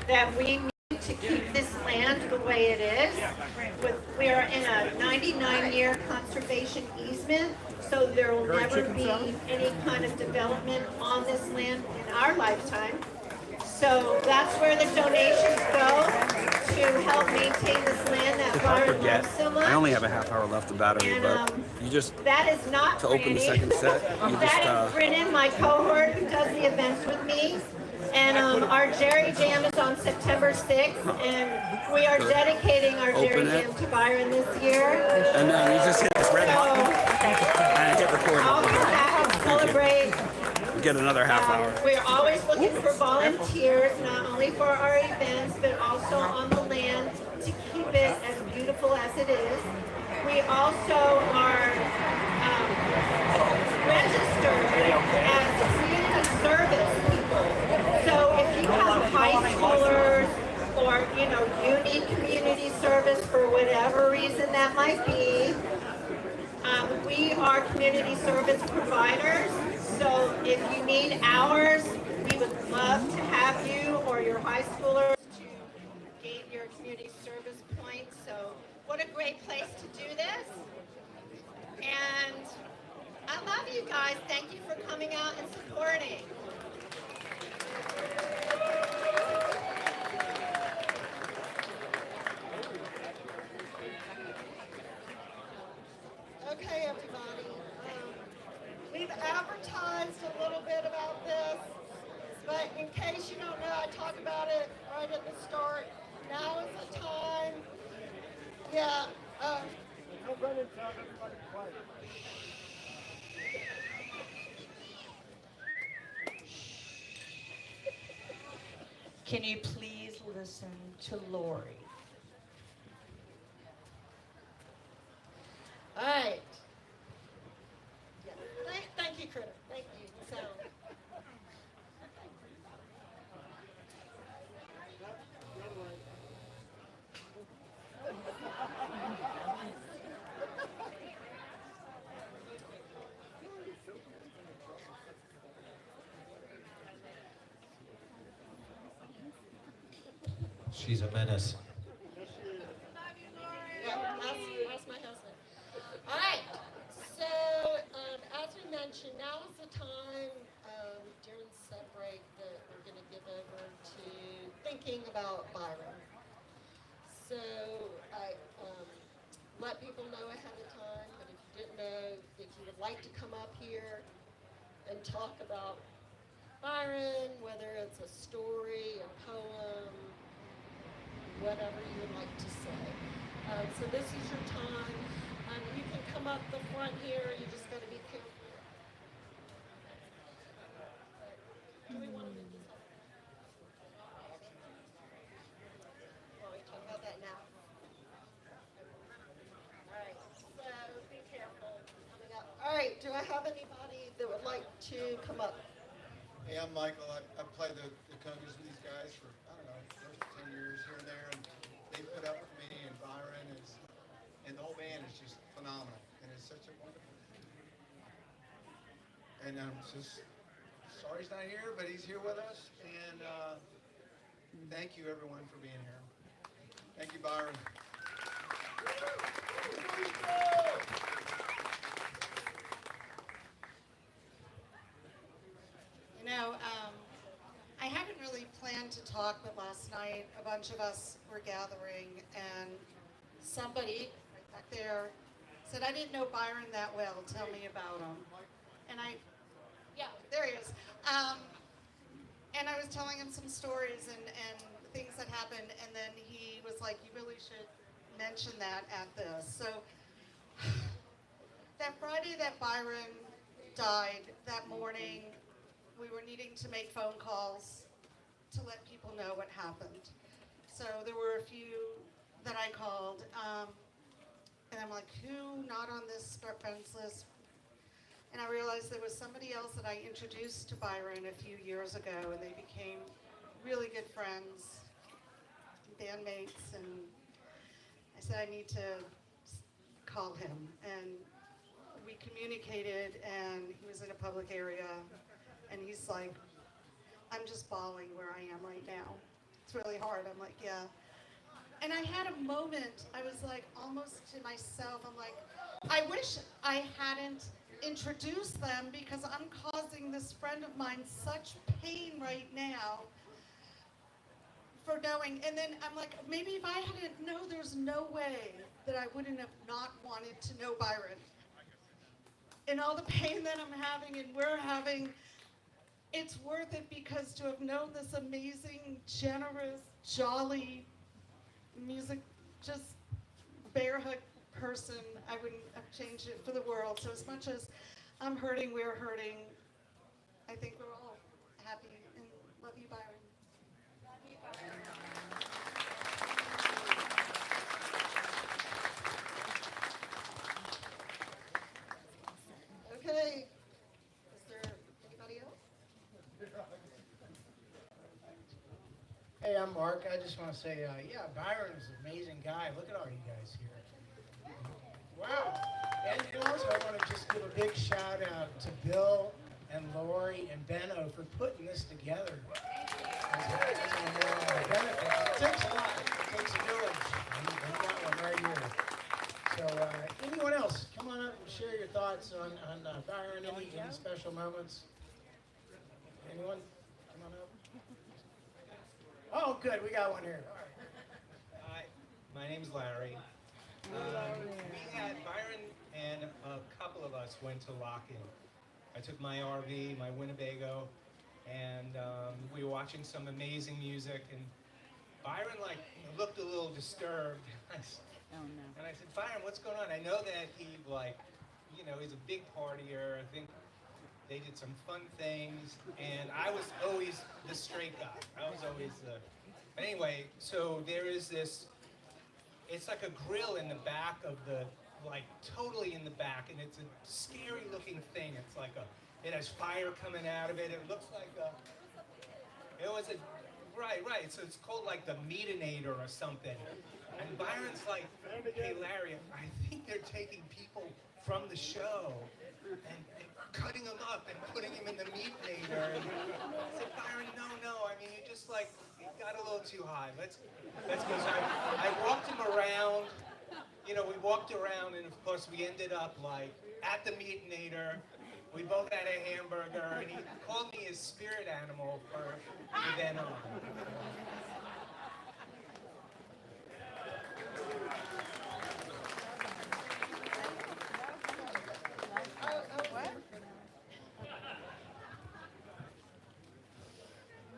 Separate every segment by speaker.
Speaker 1: that we need to keep this land the way it is. We are in a 99-year conservation easement, so there will never be any kind of development on this land in our lifetime. So that's where the donations go to help maintain this land that Byron loves so much.
Speaker 2: I only have a half hour left of battery,
Speaker 1: And
Speaker 2: but you just,
Speaker 1: that is not
Speaker 2: to open the
Speaker 1: Franny.
Speaker 2: second set, you
Speaker 1: That is Brennan, my cohort, who does the events with me. And our Jerry Jam is on September 6th, and we are dedicating our Jerry Jam to Byron this year.
Speaker 2: And then you just hit this red button and hit record.
Speaker 1: I'll come back and celebrate.
Speaker 2: You get another half hour.
Speaker 1: We're always looking for volunteers, not only for our events, but also on the land to keep it as beautiful as it is. We also are registered as community service people. So if you have high schoolers or, you need community service for whatever reason that might be, we are community service providers. So if you need hours, we would love to have you or your high schoolers to gain your community service points. So what a great place to do this. And I love you guys. Thank you for coming out and supporting.
Speaker 3: Okay, everybody. We've advertised a little bit about this, but in case you don't know, I talk about it right at the start. Now is the time. Yeah.
Speaker 4: Can you please listen to Lorie?
Speaker 3: All right. Yeah. Thank you, Critter. Thank you. So.
Speaker 5: She's a menace.
Speaker 3: That's my husband. All right. So, as we mentioned, now is the time during set break that we're going to give over to thinking about Byron. So, I let people know ahead of time, but if you didn't know, if you would like to come up here and talk about Byron, whether it's a story, a poem, whatever you would like to say. So this is your time. You can come up the front here. You just got to be careful. Do we want to move this up? Well, we talk about that now. All right. So be careful coming up. All right. Do I have anybody that would like to come up?
Speaker 6: Hey, I'm Michael. I played the congas with these guys for, I don't know, close to 10 years here and there, and they put up with me, and Byron is, and the whole band is just phenomenal, and it's such a wonderful thing. And I'm just sorry he's not here, but he's here with us, and thank you everyone for being here. Thank you, Byron.
Speaker 3: I hadn't really planned to talk, but last night a bunch of us were gathering, and somebody right back there said, "I didn't know Byron that well. Tell me about him." And there he is. And I was telling him some stories and things that happened, and then he was like, "You really should mention that at this." So that Friday that Byron died, that morning, we were needing to make phone calls to let people know what happened. So there were a few that I called, and I'm like, who not on this friends list? And I realized there was somebody else that I introduced to Byron a few years ago, and they became really good friends, bandmates, and I said, I need to call him. And we communicated, and he was in a public area, and he's like, I'm just bawling where I am right now.
Speaker 5: it's really hard. I'm like, yeah. And I had a moment, I was like almost to myself, I'm like, I wish I hadn't introduced them because I'm causing this friend of mine such pain right now for knowing. And then I'm like, maybe if I hadn't known, there's no way that I wouldn't have not wanted to know Byron. And all the pain that I'm having and we're having, it's worth it because to have known this amazing, generous, jolly, music, just bear hug person, I wouldn't have changed it for the world. So as much as I'm hurting, we're hurting, I think we're all happy and love you, Byron. Okay, is there anybody else?
Speaker 7: Hey, I'm Mark. I just want to say, yeah, Byron is an amazing guy. Look at all you guys here. Wow. And also, I want to just give a big shout out to Bill and Lorie and Benno for putting this together. It takes a lot. It takes a village. And we got one right here. So, anyone else, come on up and share your thoughts on Byron, any special moments. Anyone? Come on up. Oh, good. We got one here. All right.
Speaker 8: Hi, my name is Larry. We had Byron and a couple of us went to lock-in. I took my RV, my Winnebago, and we were watching some amazing music. And Byron looked a little disturbed. And I said, Byron, what's going on? I know that he he's a big partier. I think they did some fun things, and I was always the straight guy. I was always the... But anyway, so there is this, it's like a grill in the back of the, totally in the back, and it's a scary looking thing. It's like it has fire coming out of it. It looks like right. So it's called like the Meatinator or something. And Byron's like, hey Larry, I think they're taking people from the show and cutting them up and putting them in the Meatinator. And I said, Byron, no. I mean, you just you got a little too high. Let's go. So I walked him around. We walked around, and of course we ended up at the Meatinator. We both had a hamburger, and he called me his spirit animal from then on.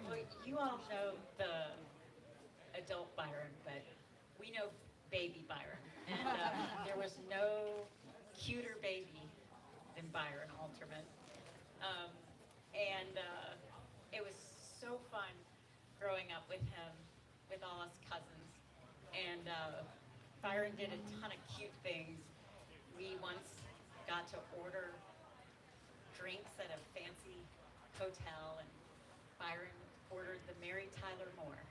Speaker 9: Well, you all know the adult Byron, but we know baby Byron. And there was no cuter baby than Byron Alterman. It was so fun growing up with him, with all us cousins. And Byron did a ton of cute things. We once got to order drinks at a fancy hotel, and Byron ordered the Mary Tyler Moore.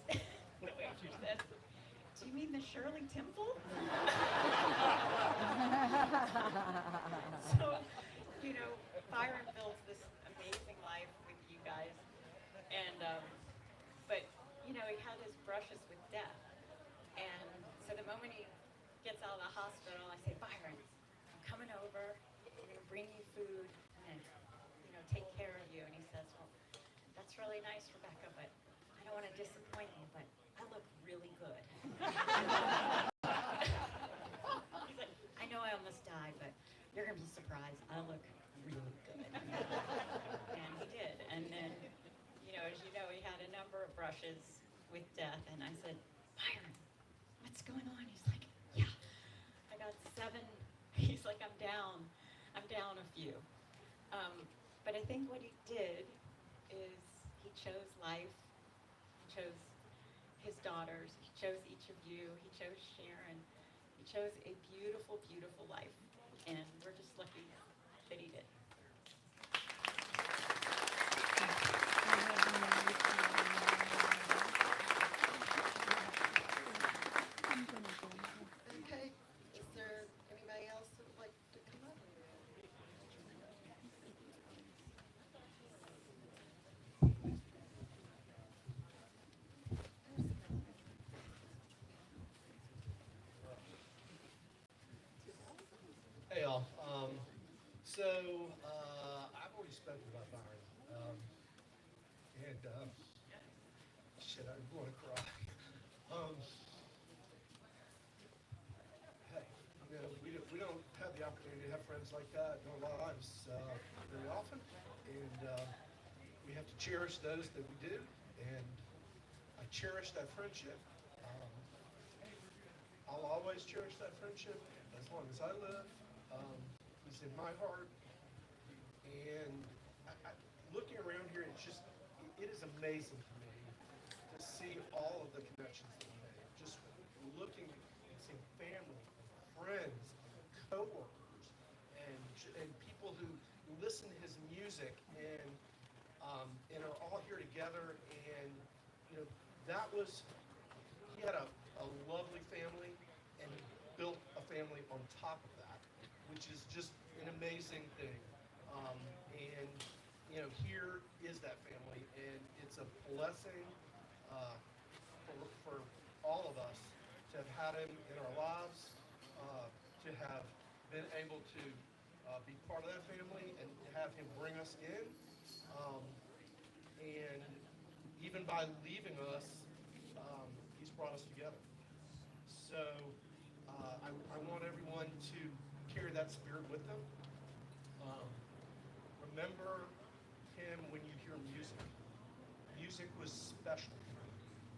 Speaker 9: And the waitress said, do you mean the Shirley Temple? So, Byron builds this amazing life with you guys. And, but, he had his brushes with death. And so the moment he gets out of the hospital, I say, Byron, I'm coming over, I'm going to bring you food, and, take care of you. And he says, well, that's really nice, Rebecca, but I don't want to disappoint you, but I look really good. He's like, I know I almost died, but you're going to be surprised. I look really good. And he did. And then, as you know, he had a number of brushes with death. And I said, Byron, what's going on? He's like, yeah, I got 7. He's like, I'm down a few. But I think what he did is he chose life. He chose his daughters. He chose each of you. He chose Sharon. He chose a beautiful, beautiful life. And we're just lucky that he did.
Speaker 5: Okay, is there anybody else that would like to come up?
Speaker 10: So, I've already spoken about Byron. Shit, I'm going to cry. Hey, we don't have the opportunity to have friends like that in our lives very often. And we have to cherish those that we do. And I cherish that friendship. I'll always cherish that friendship as long as I live. He's in my heart. And looking around here, it is amazing to me to see all of the connections that we made. Just looking and seeing family, friends, coworkers, and people who listen to his music and are all here together. And he had a lovely family, and he built a family on top of that, which is just an amazing thing. Here is that family, and it's a blessing for all of us to have had him in our lives, to have been able to be part of that family and have him bring us in. And even by leaving us, he's brought us together. So I want everyone to carry that spirit with them. Remember him when you hear music. Music was special.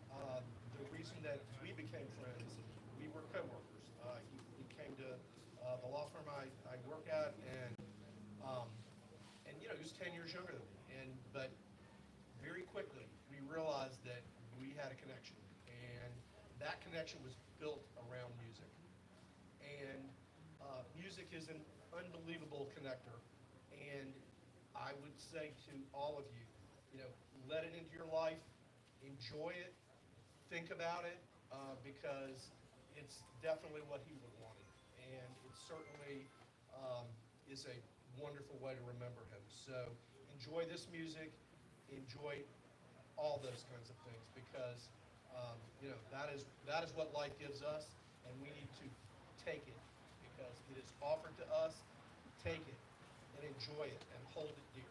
Speaker 10: The reason that we became friends, we were coworkers. He came to the law firm I work at, and he was 10 years younger than me. But very quickly we realized that we had a connection, and that connection was built around music. And music is an unbelievable connector. And I would say to all of you, let it into your life, enjoy it, think about it, because it's definitely what he would want. And it certainly is a wonderful way to remember him. So enjoy this music, enjoy all those kinds of things, because that is what life gives us, and we need to take it because it is offered to us. Take it and enjoy it and hold it dear.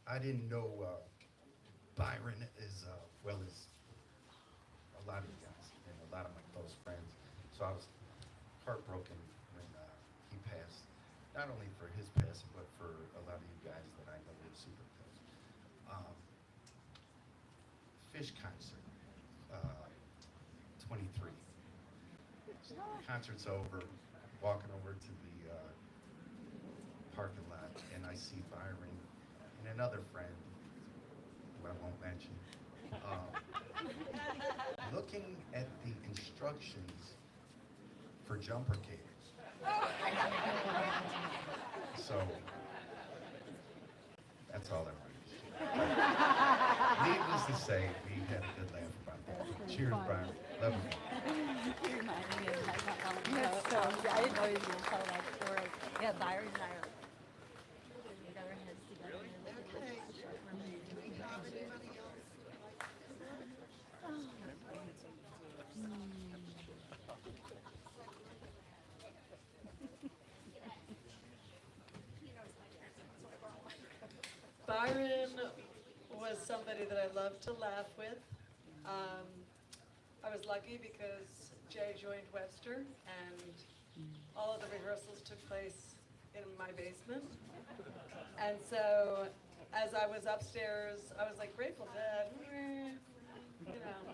Speaker 11: I didn't know Byron as well as a lot of you guys and a lot of my close friends. So I was heartbroken when he passed, not only for his passing, but for a lot of you guys that I know live super close. Fish concert, 23. Concert's over, walking over to the parking lot, and I see Byron and another friend, who I won't mention, looking at the instructions for jumper cables. So, that's all I wanted to share. Needless to say, we had a good laugh about that. Cheers, Byron. Love you.
Speaker 12: You reminded me of I didn't know he was going to tell that story. Yeah, Byron and I got our heads together.
Speaker 1: Okay. Do we have anybody else?
Speaker 13: Byron was somebody that I loved to laugh with. I was lucky because Jay joined Webster, and all of the rehearsals took place in my basement. And so as I was upstairs, I was like Grateful Dead, you know.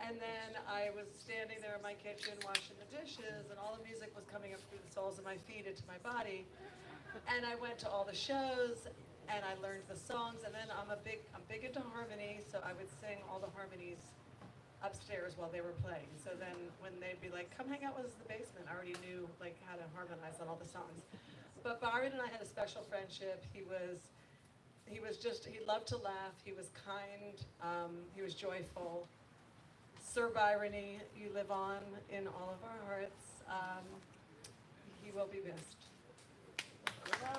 Speaker 13: And then I was standing there in my kitchen washing the dishes, and all the music was coming up through the soles of my feet into my body. And I went to all the shows, and I learned the songs. And then I'm big into harmony, so I would sing all the harmonies upstairs while they were playing. So then when they'd be like, come hang out with us in the basement, I already knew like how to harmonize on all the songs. But Byron and I had a special friendship. He loved to laugh. He was kind. He was joyful. Sir Byrony, you live on in all of our hearts. he will be missed.
Speaker 3: I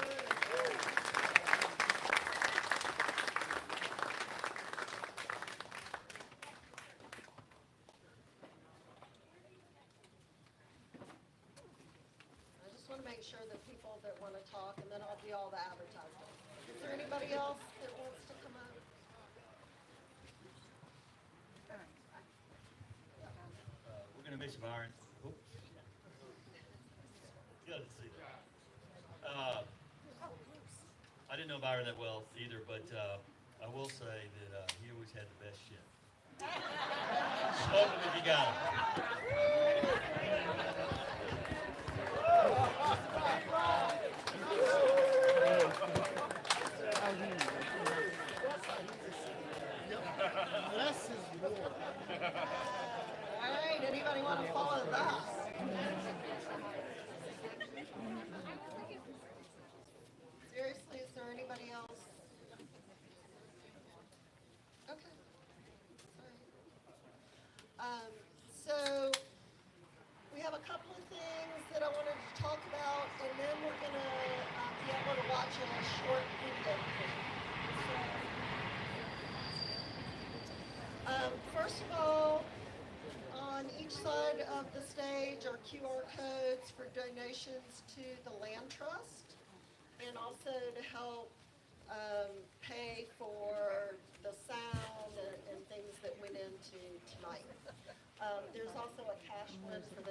Speaker 3: just want to make sure that people that want to talk, and then I'll do all the advertising. Is there anybody else that wants to come up?
Speaker 14: We're gonna miss you, Byron. Oops. Good to see you. I didn't know Byron that well either, but I will say that he always had the best shit. Smoke him if you got him.
Speaker 6: Less is more.
Speaker 3: All right, anybody want to follow that? Seriously, is there anybody else? Okay. All right. So we have a couple of things that I wanted to talk about, and then we're gonna be able to watch a short video. First of all, on each side of the stage are QR codes for donations to the Land Trust, and also to help pay for the sound and things that went into tonight. There's also a cash one for those